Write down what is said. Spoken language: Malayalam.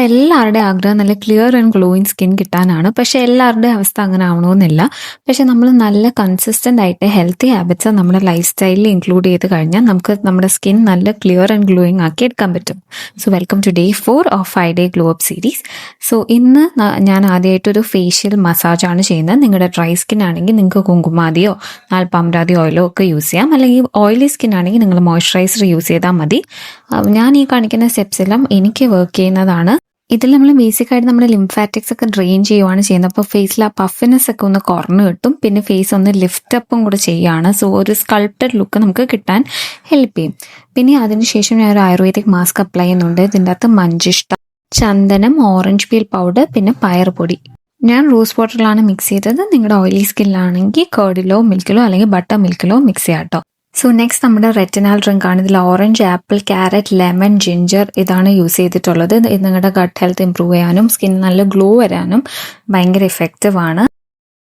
എല്ലാവരുടെയും ആഗ്രഹം നല്ല ക്ലിയർ ആൻഡ് ഗ്ലോയിങ് സ്കിൻ കിട്ടാനാണ്. പക്ഷെ എല്ലാവരുടെയും അവസ്ഥ അങ്ങനെ ആവണമെന്നില്ല. പക്ഷെ നമ്മൾ നല്ല കൺസിസ്റ്റന്റ് ആയിട്ട് ഹെൽത്തി ഹാബിറ്റ്സ് നമ്മുടെ ലൈഫ് സ്റ്റൈലിൽ ഇൻക്ലൂഡ് ചെയ്ത് കഴിഞ്ഞാൽ നമുക്ക് നമ്മുടെ സ്കിൻ നല്ല ക്ലിയർ ആൻഡ് ഗ്ലോയിങ് ആക്കി എടുക്കാൻ പറ്റും. So welcome to day 4 of 5 day glow up series. So ഇന്ന് ഞാൻ ആദ്യമായിട്ടൊരു ഫേഷ്യൽ മസാജാണ് ചെയ്യുന്നത്. നിങ്ങളുടെ ഡ്രൈ സ്കിൻ ആണെങ്കിൽ നിങ്ങൾക്ക് കുങ്കുമാതിയോ നാൽപ്പാമരാതി ഓയിലോ ഒക്കെ യൂസ് ചെയ്യാം. അല്ലെങ്കിൽ ഓയിലി സ്കിൻ ആണെങ്കിൽ നിങ്ങൾ മോയ്സ്ചറൈസർ യൂസ് ചെയ്താൽ മതി. ഞാൻ ഈ കാണിക്കുന്ന സ്റ്റെപ്സ് എല്ലാം എനിക്ക് വർക്ക് ചെയ്യുന്നതാണ്. ഇതിൽ നമ്മൾ ബേസിക് ആയിട്ട് നമ്മുടെ ലിംഫാറ്റിക്സ് ഒക്കെ ഡ്രെയിൻ ചെയ്യുവാണ് ചെയ്യുന്നത്. അപ്പോൾ ഫേസിൽ ആ പഫിനെസ് ഒക്കെ ഒന്ന് കുറഞ്ഞു കിട്ടും. പിന്നെ ഫേസ് ഒന്ന് ലിഫ്റ്റ് അപ്പും കൂടെ ചെയ്യുകയാണ്. സോ ഒരു സ്കൾപ്റ്റഡ് ലുക്ക് നമുക്ക് കിട്ടാൻ ഹെൽപ്പ് ചെയ്യും. പിന്നെ അതിനുശേഷം ഞാൻ ഒരു ആയുർവേദിക് മാസ്ക് അപ്ലൈ ചെയ്യുന്നുണ്ട്. ഇതിൻ്റെ അകത്ത് മഞ്ചിഷ്ട, ചന്ദനം, ഓറഞ്ച് പീൽ പൗഡർ, പിന്നെ പയറുപൊടി. ഞാൻ റോസ് വാട്ടറിലാണ് മിക്സ് ചെയ്തത്. നിങ്ങളുടെ ഓയിലി സ്കിന്നിലാണെങ്കിൽ കേർഡിലോ മിൽക്കിലോ അല്ലെങ്കിൽ ബട്ടർ മിൽക്കിലോ മിക്സ് ചെയ്യാം കേട്ടോ. സോ നെക്സ്റ്റ് നമ്മുടെ റെറ്റിനാൽ ഡ്രിങ്ക് ആണ്. ഇതിൽ orange, apple, carrot, lemon, ginger ഇതാണ് യൂസ് ചെയ്തിട്ടുള്ളത്. ഇത് നിങ്ങളുടെ ഗട്ട് ഹെൽത്ത് ഇംപ്രൂവ് ചെയ്യാനും സ്കിൻ നല്ല ഗ്ലോ വരാനും ഭയങ്കര എഫക്റ്റീവ് ആണ്.